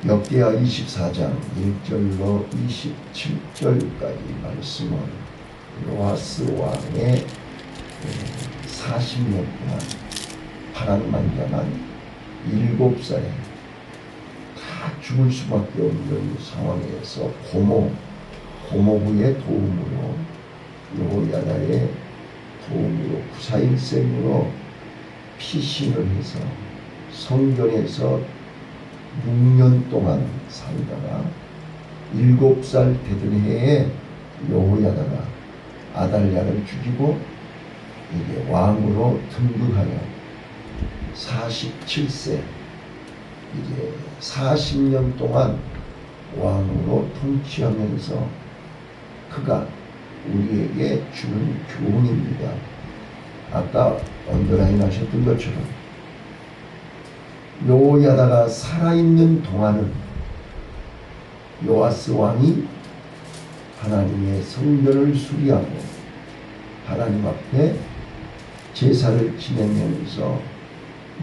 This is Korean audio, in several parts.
역대하 24장 1절로 27절까지 말씀은 요아스 왕의 40년 동안 파란만장한 7살에 다 죽을 수밖에 없는 상황에서 고모부의 도움으로 여호야다의 도움으로 구사일생으로 피신을 해서 성전에서 6년 동안 살다가 7살 되던 해에 여호야다가 아달랴를 죽이고 이게 왕으로 등극하여 47세 이제 40년 동안 왕으로 통치하면서 그가 우리에게 주는 교훈입니다. 아까 언더라인 하셨던 것처럼 여호야다가 살아있는 동안은 요아스 왕이 하나님의 성전을 수리하고 하나님 앞에 제사를 지내면서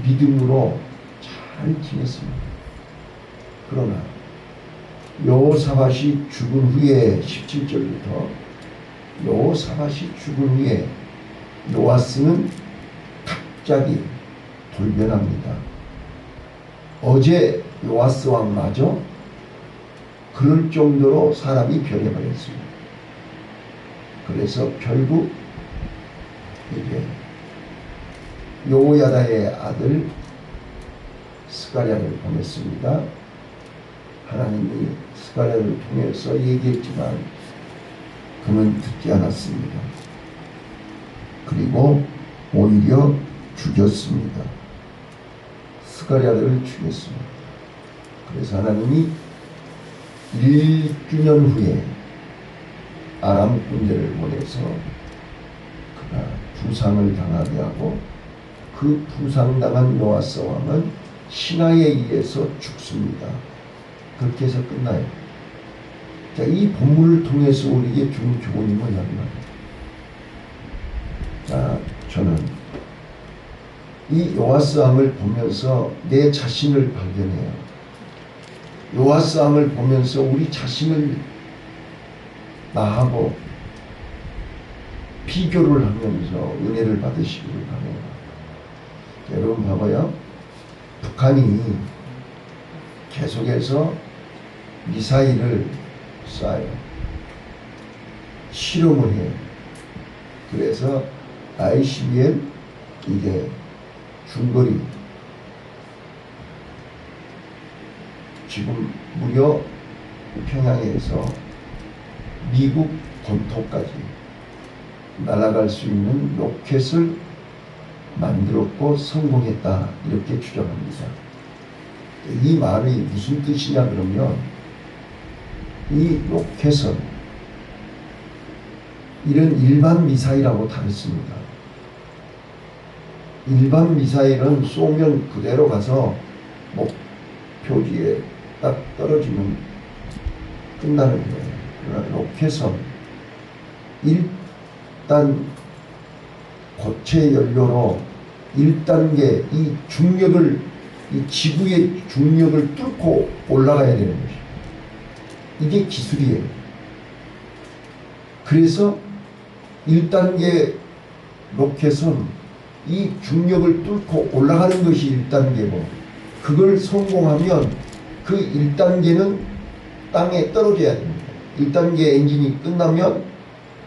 믿음으로 잘 지냈습니다. 그러나 여호사밧이 죽은 후에 17절부터 여호사밧이 죽은 후에 요아스는 갑자기 돌변합니다. 어제 요아스 왕마저 그럴 정도로 사람이 변해버렸습니다. 그래서 결국 이게 여호야다의 아들 스가랴를 보냈습니다. 하나님이 스가랴를 통해서 얘기했지만 그는 듣지 않았습니다. 그리고 오히려 죽였습니다. 스가랴를 죽였습니다. 그래서 하나님이 1주년 후에 아람 군대를 보내서 그가 부상을 당하게 하고 그 부상당한 요아스 왕은 신하에 의해서 죽습니다. 그렇게 해서 끝나요. 자, 이 본문을 통해서 우리에게 주는 교훈이 뭐냐면, 자, 저는 이 요아스 왕을 보면서 내 자신을 발견해요. 요아스 왕을 보면서 우리 자신을 나하고 비교를 하면서 은혜를 받으시기를 바랍니다. 여러분 봐봐요. 북한이 계속해서 미사일을 쏴요. 실험을 해요. 그래서 ICBM 이게 중거리 지금 무려 평양에서 미국 본토까지 날아갈 수 있는 로켓을 만들었고 성공했다 이렇게 주장합니다. 이 말이 무슨 뜻이냐 그러면 이 로켓은 이런 일반 미사일하고 다릅니다. 일반 미사일은 쏘면 그대로 가서 목표지에 딱 떨어지면 끝나는 거예요. 그러나 로켓은 일단 고체 연료로 1단계 이 중력을 이 지구의 중력을 뚫고 올라가야 되는 것이에요. 이게 기술이에요. 그래서 1단계 로켓은 이 중력을 뚫고 올라가는 것이 1단계고 그걸 성공하면 그 1단계는 땅에 떨어져야 됩니다. 1단계 엔진이 끝나면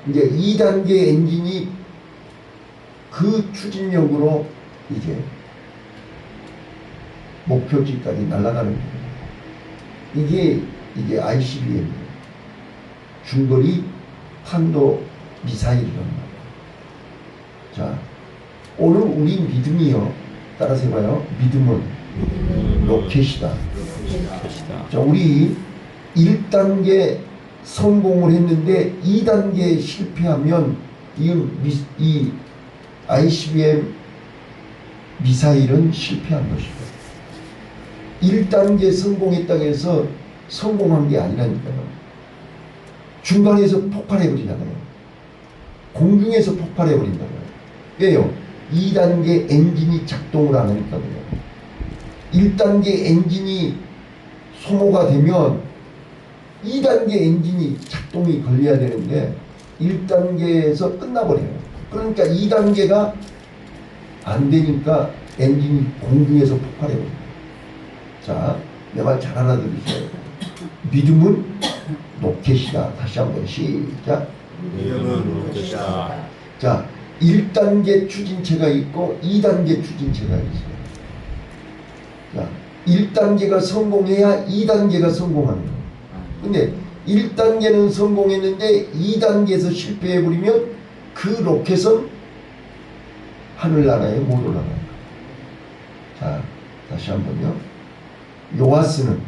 이제 2단계 엔진이 그 추진력으로 이제 목표지까지 날아가는 거예요. 이게 ICBM이에요. 중거리 탄도 미사일이란 말이에요. 자, 오늘 우리 믿음이요. 따라서 해봐요. 믿음은 로켓이다. 자, 우리 1단계 성공을 했는데 2단계 실패하면 이 ICBM 미사일은 실패한 것이고 1단계 성공했다고 해서 성공한 게 아니라니까요. 중간에서 폭발해버리잖아요. 공중에서 폭발해버린다고요. 왜요? 2단계 엔진이 작동을 안 하니까 그래요. 1단계 엔진이 소모가 되면 2단계 엔진이 작동이 걸려야 되는데 1단계에서 끝나버려요. 그러니까 2단계가 안 되니까 엔진이 공중에서 폭발해버려요. 자, 내 말 잘 알아들으셔야 돼요. 믿음은 로켓이다. 다시 한번 시작. 믿음은 로켓이다. 자, 1단계 추진체가 있고 2단계 추진체가 있어요. 자, 1단계가 성공해야 2단계가 성공하는 거예요. 근데 1단계는 성공했는데 2단계에서 실패해버리면 그 로켓은 하늘나라에 못 올라가요. 자, 다시 한번요. 요아스는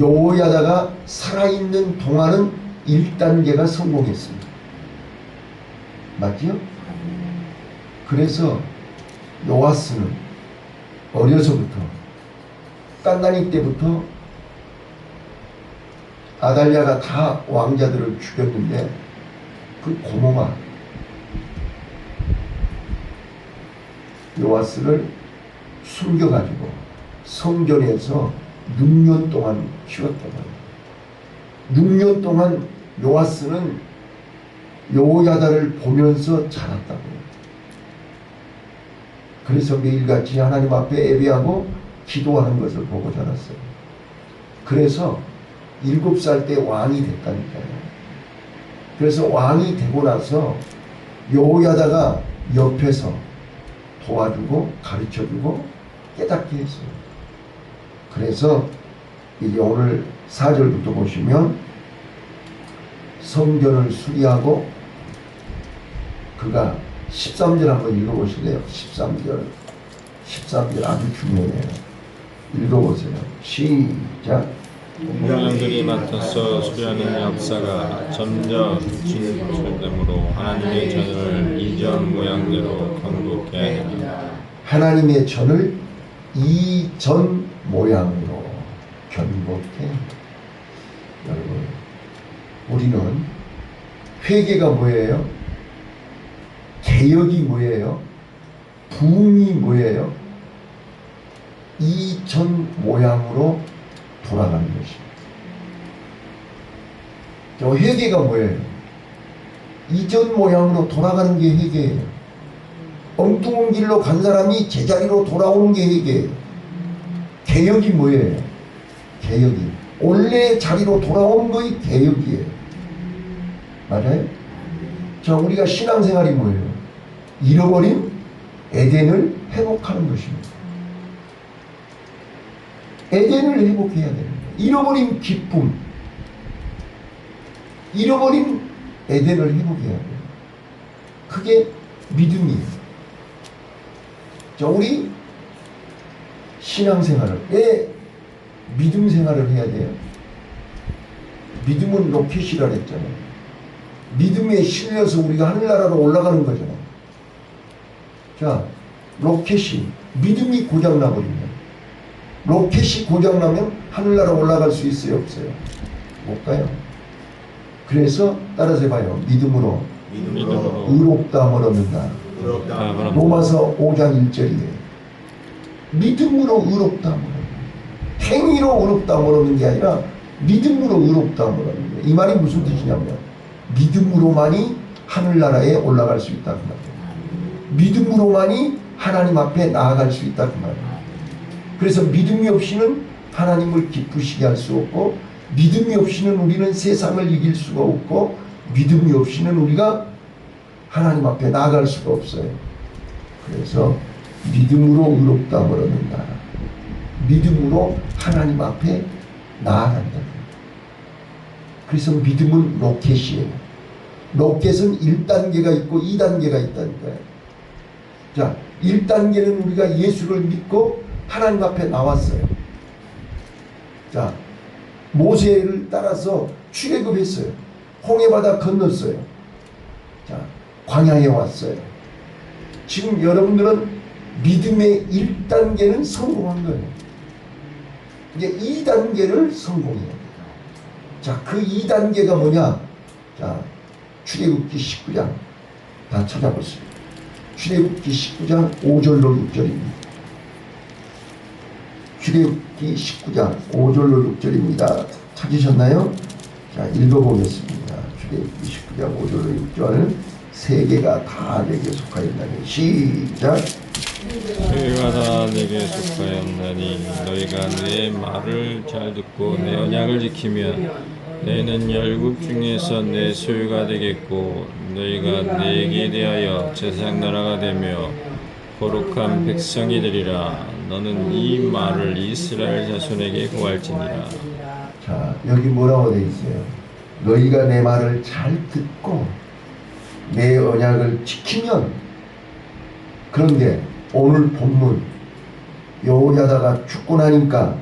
여호야다가 살아있는 동안은 1단계가 성공했습니다. 맞지요? 그래서 요아스는 어려서부터 깐나니 때부터 아달랴가 다 왕자들을 죽였는데 그 고모가 요아스를 숨겨가지고 성전에서 6년 동안 키웠단 말이에요. 6년 동안 요아스는 여호야다를 보면서 자랐다고요. 그래서 매일같이 하나님 앞에 예배하고 기도하는 것을 보고 자랐어요. 그래서 7살 때 왕이 됐다니까요. 그래서 왕이 되고 나서 여호야다가 옆에서 도와주고 가르쳐주고 깨닫게 했어요. 그래서 이제 오늘 4절부터 보시면 성전을 수리하고 그가 13절 한번 읽어보실래요? 13절 아주 중요해요. 읽어보세요. 시작. 공장들이 맡아서 수리하는 역사가 점점 진출됨으로 하나님의 전을 이전 모양대로 건국해 하리라. 하나님의 전을 이전 모양으로 견고케. 여러분, 우리는 회개가 뭐예요? 개혁이 뭐예요? 부흥이 뭐예요? 이전 모양으로 돌아가는 것입니다. 회개가 뭐예요? 이전 모양으로 돌아가는 게 회개예요. 엉뚱한 길로 간 사람이 제자리로 돌아오는 게 회개예요. 개혁이 뭐예요? 개혁이 원래 자리로 돌아오는 것이 개혁이에요. 맞아요? 자, 우리가 신앙생활이 뭐예요? 잃어버린 에덴을 회복하는 것입니다. 에덴을 회복해야 됩니다. 잃어버린 기쁨, 잃어버린 에덴을 회복해야 돼요. 그게 믿음이에요. 자, 우리 신앙생활을 왜 믿음 생활을 해야 돼요? 믿음은 로켓이라 그랬잖아요. 믿음에 실려서 우리가 하늘나라로 올라가는 거잖아요. 자, 로켓이 믿음이 고장나버리면 로켓이 고장나면 하늘나라 올라갈 수 있어요? 없어요? 못 가요. 그래서 따라서 해봐요. 믿음으로 의롭다함을 얻는다. 로마서 5장 1절이에요. 믿음으로 의롭다함을 얻는다. 행위로 의롭다함을 얻는 게 아니라 믿음으로 의롭다함을 얻는 거예요. 이 말이 무슨 뜻이냐면 믿음으로만이 하늘나라에 올라갈 수 있다 그 말이에요. 믿음으로만이 하나님 앞에 나아갈 수 있다 그 말이에요. 그래서 믿음이 없이는 하나님을 기쁘시게 할 수 없고, 믿음이 없이는 우리는 세상을 이길 수가 없고, 믿음이 없이는 우리가 하나님 앞에 나아갈 수가 없어요. 그래서 믿음으로 의롭다함을 얻는다. 믿음으로 하나님 앞에 나아간다. 그래서 믿음은 로켓이에요. 로켓은 1단계가 있고 2단계가 있다니까요. 자, 1단계는 우리가 예수를 믿고 하나님 앞에 나왔어요. 자, 모세를 따라서 출애굽했어요. 홍해바다 건넜어요. 자, 광야에 왔어요. 지금 여러분들은 믿음의 1단계는 성공한 거예요. 이제 2단계를 성공해야 돼요. 자, 그 2단계가 뭐냐? 자, 출애굽기 19장 다 찾아보세요. 출애굽기 19장 5절로 6절입니다. 출애굽기 19장 5절로 6절입니다. 찾으셨나요? 자, 읽어보겠습니다. 출애굽기 19장 5절로 6절. 세계가 다 내게 속하였나니. 시작. 세계가 다 내게 속하였나니 너희가 내 말을 잘 듣고 내 언약을 지키면 너희는 열국 중에서 내 소유가 되겠고 너희가 내게 대하여 제사장 나라가 되며 거룩한 백성이 되리라. 너는 이 말을 이스라엘 자손에게 고할지니라. 자, 여기 뭐라고 되어 있어요? 너희가 내 말을 잘 듣고 내 언약을 지키면. 그런데 오늘 본문 여호야다가 죽고 나니까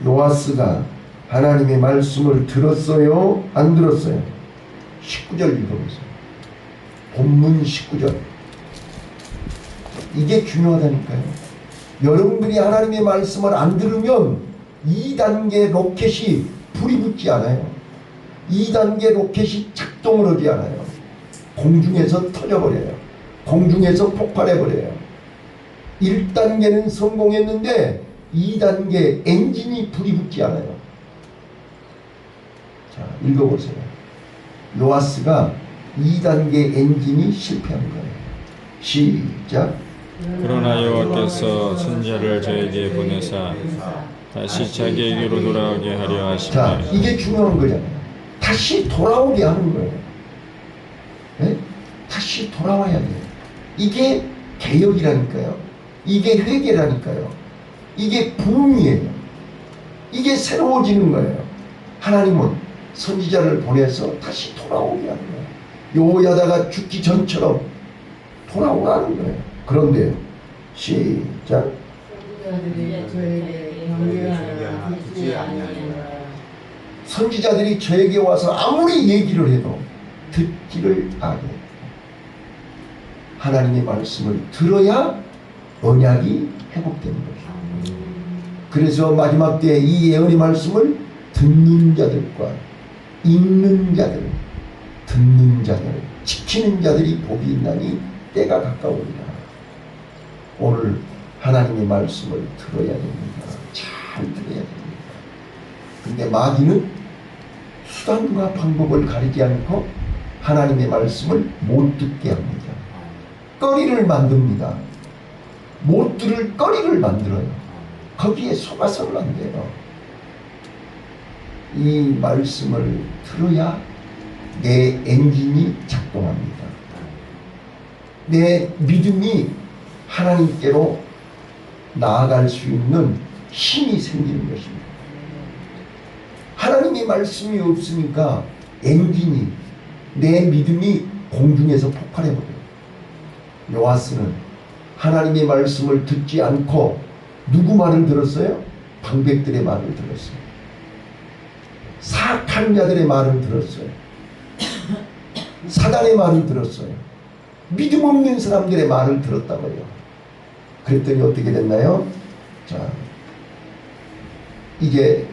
요아스가 하나님의 말씀을 들었어요? 안 들었어요? 19절 읽어보세요. 본문 19절. 이게 중요하다니까요. 여러분들이 하나님의 말씀을 안 들으면 2단계 로켓이 불이 붙지 않아요. 2단계 로켓이 작동을 하지 않아요. 공중에서 터져버려요. 공중에서 폭발해버려요. 1단계는 성공했는데 2단계 엔진이 불이 붙지 않아요. 자, 읽어보세요. 요아스가 2단계 엔진이 실패한 거예요. 시작. 그러나 여호와께서 선지자를 저에게 보내사 다시 자기에게로 돌아오게 하려 하시며. 자, 이게 중요한 거잖아요. 다시 돌아오게 하는 거예요. 네? 다시 돌아와야 돼요. 이게 개혁이라니까요. 이게 회개라니까요. 이게 부흥이에요. 이게 새로워지는 거예요. 하나님은 선지자를 보내서 다시 돌아오게 하는 거예요. 여호야다가 죽기 전처럼 돌아오라는 거예요. 그런데 시작. 선지자들이 저에게 와서 아무리 얘기를 해도 듣지를 않아요. 하나님의 말씀을 들어야 언약이 회복되는 것입니다. 그래서 마지막 때에 이 예언의 말씀을 듣는 자들과 읽는 자들, 듣는 자들, 지키는 자들이 복이 있나니 때가 가까우리라. 오늘 하나님의 말씀을 들어야 됩니다. 잘 들어야 됩니다. 근데 마귀는 수단과 방법을 가리지 않고 하나님의 말씀을 못 듣게 합니다. 거리를 만듭니다. 못 들을 거리를 만들어요. 거기에 속아서는 안 돼요. 이 말씀을 들어야 내 엔진이 작동합니다. 내 믿음이 하나님께로 나아갈 수 있는 힘이 생기는 것입니다. 하나님의 말씀이 없으니까 엔진이, 내 믿음이 공중에서 폭발해버려요. 요아스는 하나님의 말씀을 듣지 않고 누구 말을 들었어요? 방백들의 말을 들었어요. 사악한 자들의 말을 들었어요. 사단의 말을 들었어요. 믿음 없는 사람들의 말을 들었다고요. 그랬더니 어떻게 됐나요? 자, 이제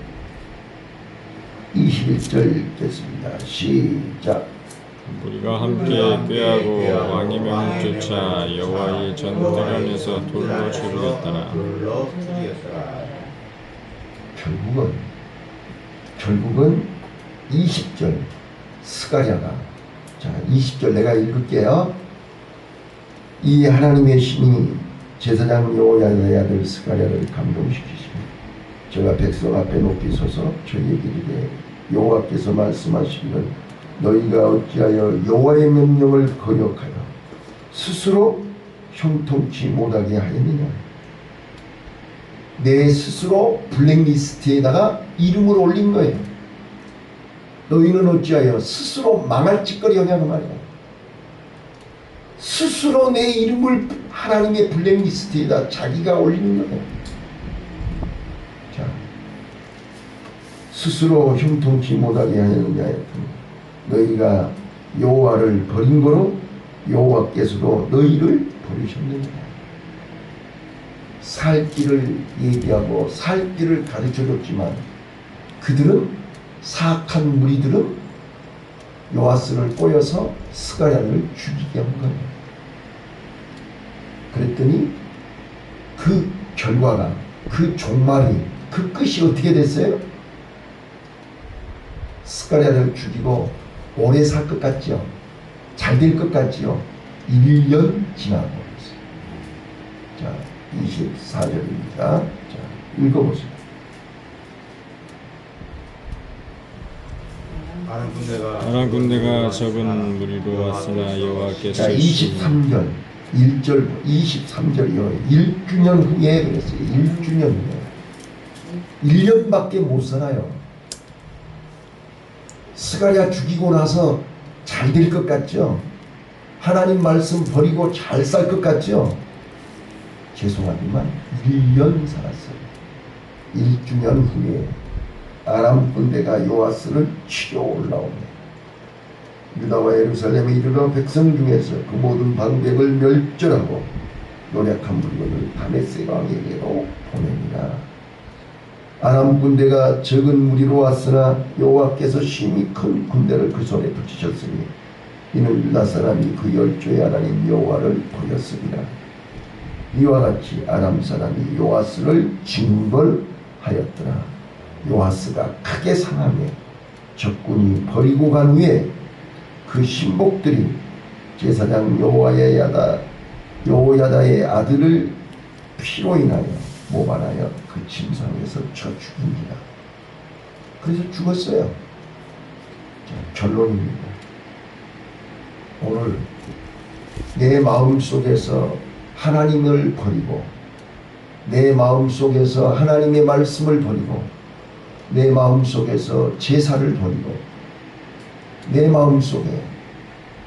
21절 읽겠습니다. 시작. 우리가 함께 꾀하고 왕의 명을 쫓아 여호와의 전들 안에서 돌로 치르겠더라. 결국은 20절 스가랴가, 자 20절 내가 읽을게요. 이 하나님의 신이 제사장 여호야다의 아들 스가랴를 감동시키시며 제가 백성 앞에 높이 서서 저희에게 이르되 여호와께서 말씀하시기를 너희가 어찌하여 여호와의 명령을 거역하여 스스로 형통치 못하게 하였느냐. 내 스스로 블랙리스트에다가 이름을 올린 거예요. 너희는 어찌하여 스스로 망할 짓거리 하냐고 말이야. 스스로 내 이름을 하나님의 블랙리스트에다 자기가 올리는 거예요. 자, 스스로 형통치 못하게 하였느냐. 너희가 여호와를 버린 거로 여호와께서도 너희를 버리셨느니라. 살 길을 얘기하고 살 길을 가르쳐줬지만 그들은, 사악한 무리들은 요아스를 꼬여서 스가랴를 죽이게 한 거예요. 그랬더니 그 결과가 그 종말이, 그 끝이 어떻게 됐어요? 스가랴를 죽이고 오래 살 것 같죠? 잘 될 것 같죠? 1년 지나고 있어요. 자, 24절입니다. 자, 읽어보세요. 아람 군대가 적은 무리로 왔으나 여호와께서 자, 23절 1절 23절이요. 1주년 후에 그랬어요. 1주년 후에 1년밖에 못 살아요. 스가랴 죽이고 나서 잘 될 것 같죠? 하나님 말씀 버리고 잘 살 것 같죠? 죄송하지만 1년 살았어요. 1주년 후에 아람 군대가 요아스를 치러 올라옵니다. 유다와 예루살렘에 이르러 백성 중에서 그 모든 방백을 멸절하고 노력한 물건을 다메섹 왕에게로 보냅니다. 아람 군대가 적은 무리로 왔으나 여호와께서 심히 큰 군대를 그 손에 붙이셨으니 이는 유다 사람이 그 열조의 하나님 여호와를 버렸습니다. 이와 같이 아람 사람이 요아스를 징벌하였더라. 요아스가 크게 상하며 적군이 버리고 간 후에 그 신복들이 제사장 여호야다의 아들을 피로 인하여 모반하여 그 침상에서 쳐 죽입니다. 그래서 죽었어요. 자, 결론입니다. 오늘 내 마음속에서 하나님을 버리고 내 마음속에서 하나님의 말씀을 버리고 내 마음속에서 제사를 버리고 내 마음속에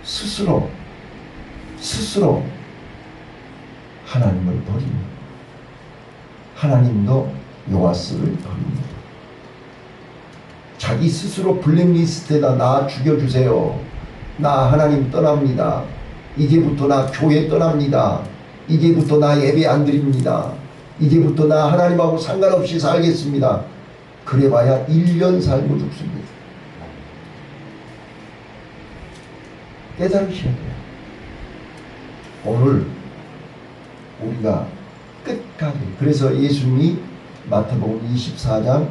스스로 하나님을 버립니다. 하나님도 요아스를 버립니다. 자기 스스로 블랙리스트에다 나 죽여주세요. 나 하나님 떠납니다. 이제부터 나 교회 떠납니다. 이제부터 나 예배 안 드립니다. 이제부터 나 하나님하고 상관없이 살겠습니다. 그래봐야 1년 살고 죽습니다. 깨달으셔야 돼요. 오늘 우리가 끝까지, 그래서 예수님이 마태복음 24장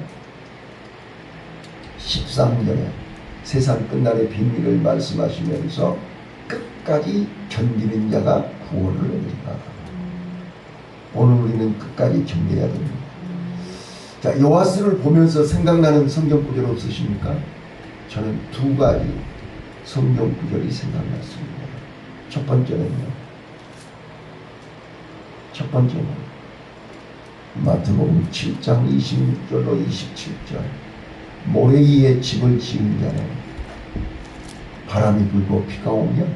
13절에 세상 끝날의 비밀을 말씀하시면서 끝까지 견디는 자가 구원을 얻으리라. 오늘 우리는 끝까지 견뎌야 됩니다. 자, 요아스를 보면서 생각나는 성경 구절 없으십니까? 저는 두 가지 성경 구절이 생각났습니다. 첫 번째는 마태복음 7장 26절로 27절 모래 위에 집을 지은 자는 바람이 불고 비가 오면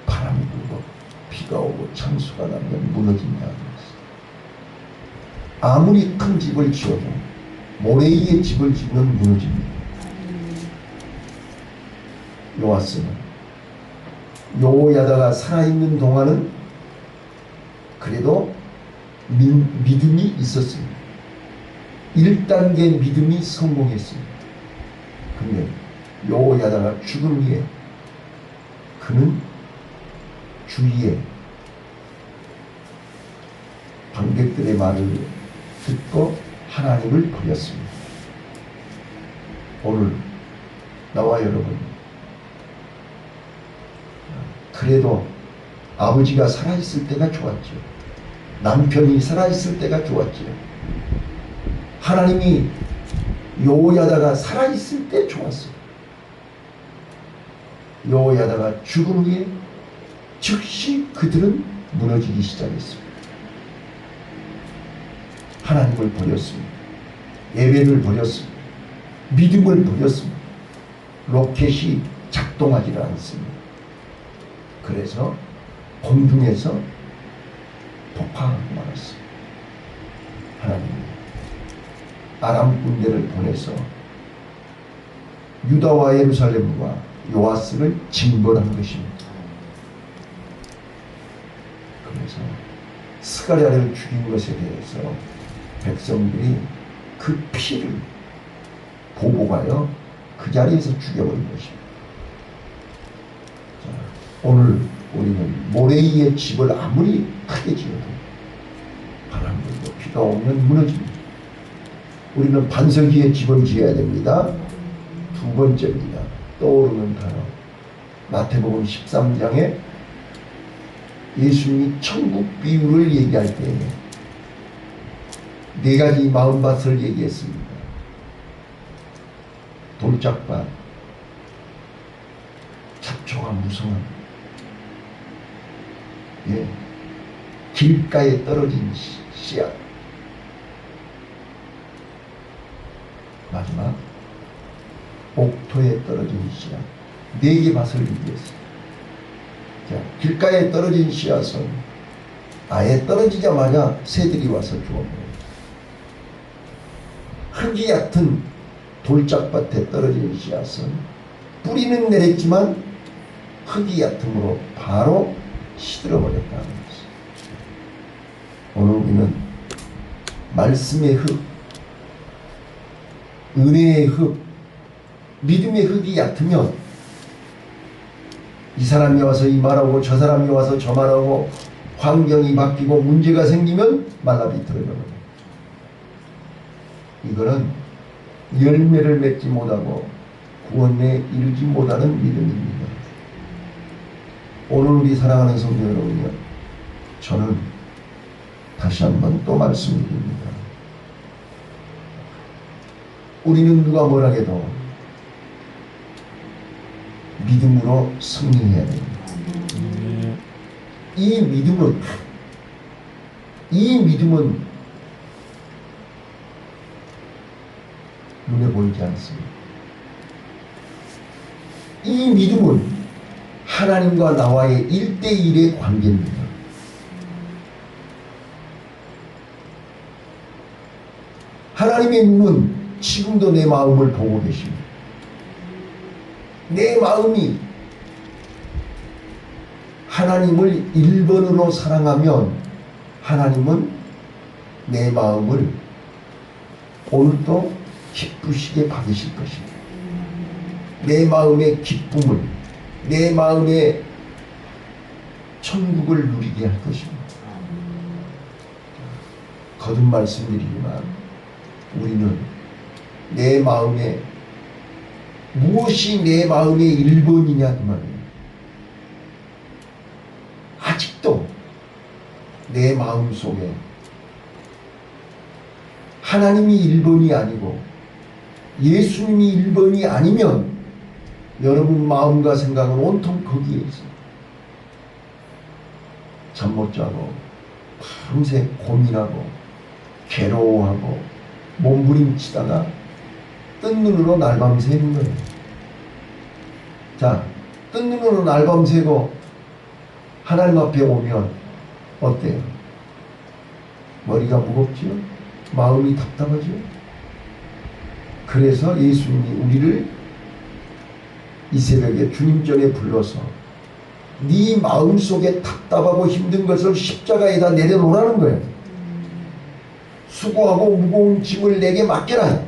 바람이 불고 비가 오고 창수가 나면 무너진다. 아무리 큰 집을 지어도 모래 위에 집을 지으면 무너집니다. 요아스는 여호야다가 살아있는 동안은 그래도 믿음이 있었습니다. 1단계 믿음이 성공했습니다. 그런데 여호야다가 죽은 후에 그는 주위에 방백들의 말을 듣고 하나님을 버렸습니다. 오늘 나와 여러분, 그래도 아버지가 살아있을 때가 좋았죠. 남편이 살아있을 때가 좋았죠. 하나님이 여호야다가 살아있을 때 좋았어요. 여호야다가 죽은 후에 즉시 그들은 무너지기 시작했습니다. 하나님을 버렸습니다. 예배를 버렸습니다. 믿음을 버렸습니다. 로켓이 작동하지를 않습니다. 그래서 공중에서 폭파하고 말았습니다. 하나님 아람 군대를 보내서 유다와 예루살렘과 요아스를 징벌한 것입니다. 그래서 스가랴를 죽인 것에 대해서 백성들이 그 피를 보복하여 그 자리에서 죽여버린 것입니다. 자, 오늘 우리는 모래 위에 집을 아무리 크게 지어도 바람들고 비가 오면 무너집니다. 우리는 반석 위에 집을 지어야 됩니다. 두 번째입니다. 떠오르는 단어. 마태복음 13장에 예수님이 천국 비유를 얘기할 때에 네 가지 마음밭을 얘기했습니다. 돌짝밭, 잡초가 무성합니다. 예. 길가에 떨어진 씨앗. 마지막 옥토에 떨어진 씨앗. 네 개 밭을 얘기했어요. 자, 길가에 떨어진 씨앗은 아예 떨어지자마자 새들이 와서 주워먹어요. 흙이 얕은 돌짝밭에 떨어진 씨앗은 뿌리는 내렸지만 흙이 얕음으로 바로 시들어버렸다는 것이죠. 오늘 우리는 말씀의 흙, 은혜의 흙, 믿음의 흙이 얕으면 이 사람이 와서 이 말하고 저 사람이 와서 저 말하고 환경이 바뀌고 문제가 생기면 말라비틀어져요. 이거는 열매를 맺지 못하고 구원에 이르지 못하는 믿음입니다. 오늘 우리 사랑하는 성도 여러분요, 저는 다시 한번 또 말씀드립니다. 우리는 누가 뭐라 해도 믿음으로 승리해야 됩니다. 이 믿음은 눈에 보이지 않습니다. 이 믿음은 하나님과 나와의 1대1의 관계입니다. 하나님의 눈은 지금도 내 마음을 보고 계십니다. 내 마음이 하나님을 1번으로 사랑하면 하나님은 내 마음을 오늘도 기쁘시게 받으실 것입니다. 내 마음의 기쁨을, 내 마음의 천국을 누리게 할 것입니다. 거듭 말씀드리지만 우리는 내 마음에 무엇이 내 마음의 1번이냐 그 말이에요. 아직도 내 마음 속에 하나님이 1번이 아니고 예수님이 1번이 아니면 여러분 마음과 생각은 온통 거기에 있어요. 잠 못 자고 밤새 고민하고 괴로워하고 몸부림치다가 뜬 눈으로 날밤 새는 거예요. 자, 뜬 눈으로 날밤 새고 하나님 앞에 오면 어때요? 머리가 무겁지요? 마음이 답답하죠? 그래서 예수님이 우리를 이 새벽에 주님 전에 불러서 네 마음속에 답답하고 힘든 것을 십자가에다 내려놓으라는 거예요. 수고하고 무거운 짐을 내게 맡겨라.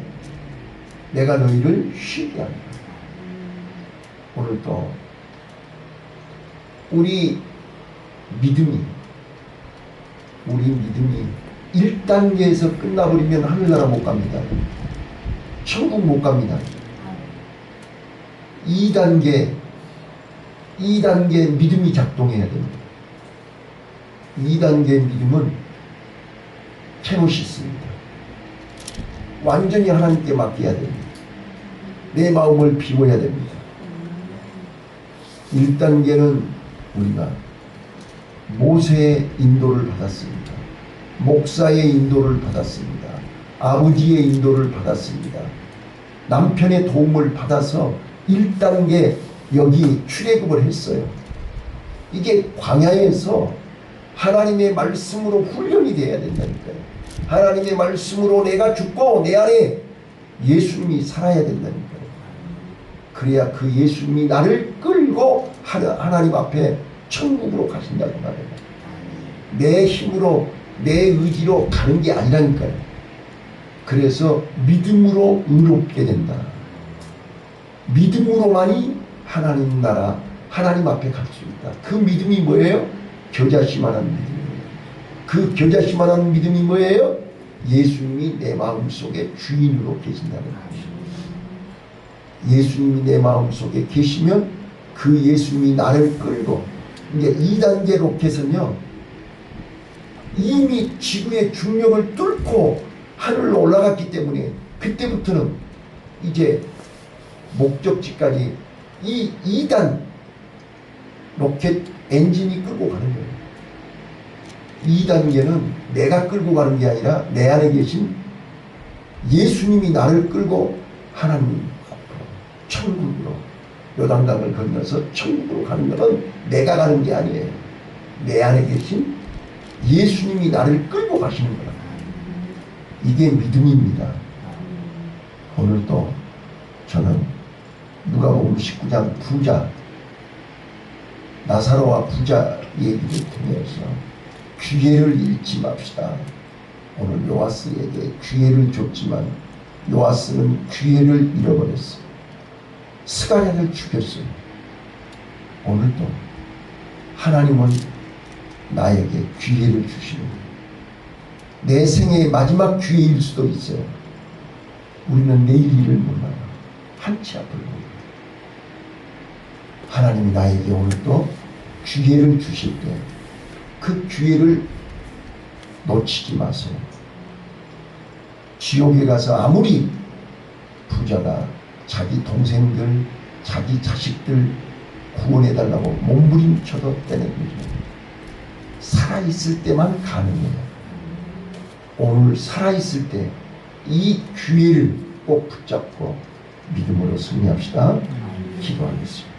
내가 너희를 쉬게 한다. 오늘도 우리 믿음이 1단계에서 끝나버리면 하늘나라 못 갑니다. 천국 못 갑니다. 2단계 믿음이 작동해야 됩니다. 2단계 믿음은 케노시스입니다. 완전히 하나님께 맡겨야 됩니다. 내 마음을 비워야 됩니다. 1단계는 우리가 모세의 인도를 받았습니다. 목사의 인도를 받았습니다. 아버지의 인도를 받았습니다. 남편의 도움을 받아서 1단계 여기 출애굽을 했어요. 이게 광야에서 하나님의 말씀으로 훈련이 되어야 된다니까요. 하나님의 말씀으로 내가 죽고 내 안에 예수님이 살아야 된다니까요. 그래야 그 예수님이 나를 끌고 하나님 앞에 천국으로 가신다는 말이에요. 내 힘으로 내 의지로 가는 게 아니라니까요. 그래서 믿음으로 의롭게 된다. 믿음으로만이 하나님 나라 하나님 앞에 갈 수 있다. 그 믿음이 뭐예요? 겨자씨만한 믿음이에요. 그 겨자씨만한 믿음이 뭐예요? 예수님이 내 마음속에 주인으로 계신다는 것이죠. 예수님이 내 마음속에 계시면 그 예수님이 나를 끌고, 이제 2단계 로켓은요, 이미 지구의 중력을 뚫고 하늘로 올라갔기 때문에 그때부터는 이제 목적지까지 이 2단 로켓 엔진이 끌고 가는 거예요. 2단계는 내가 끌고 가는 게 아니라 내 안에 계신 예수님이 나를 끌고 하나님 앞으로 천국으로, 요단강을 건너서 천국으로 가는 것은 내가 가는 게 아니에요. 내 안에 계신 예수님이 나를 끌고 가시는 거라. 이게 믿음입니다. 오늘도 저는 누가복음 19장 부자, 나사로와 부자 얘기를 통해서 기회를 잃지 맙시다. 오늘 요아스에게 기회를 줬지만 요아스는 기회를 잃어버렸어요. 스가랴를 죽였어요. 오늘도 하나님은 나에게 기회를 주시는 거예요. 내 생애의 마지막 기회일 수도 있어요. 우리는 내일 일을 몰라요. 한치 앞을 몰라요. 하나님이 나에게 오늘도 기회를 주실 때 그 기회를 놓치지 마세요. 지옥에 가서 아무리 부자가 자기 동생들, 자기 자식들 구원해달라고 몸부림쳐도 되는 거죠. 살아있을 때만 가능해요. 오늘 살아있을 때 이 기회를 꼭 붙잡고 믿음으로 승리합시다. 기도하겠습니다.